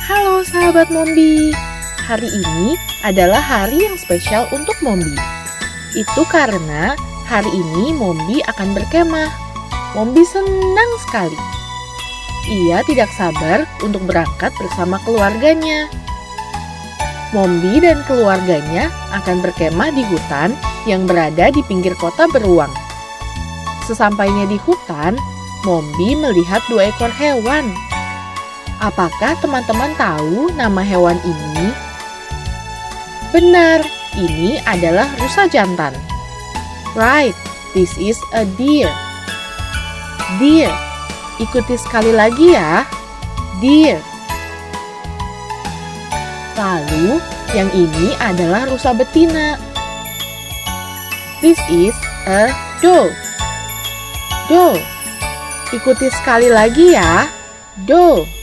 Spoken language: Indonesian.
Halo sahabat Mombi, hari ini adalah hari yang spesial untuk Mombi. Itu karena hari ini Mombi akan berkemah. Mombi senang sekali. Ia tidak sabar untuk berangkat bersama keluarganya. Mombi dan keluarganya akan berkemah di hutan yang berada di pinggir kota beruang. Sesampainya di hutan, Mombi melihat 2 ekor hewan. Apakah teman-teman tahu nama hewan ini? Benar, ini adalah rusa jantan. Right, this is a deer. Deer. Ikuti sekali lagi ya. Deer. Lalu, yang ini adalah rusa betina. This is a doe. Doe. Ikuti sekali lagi ya. Doe.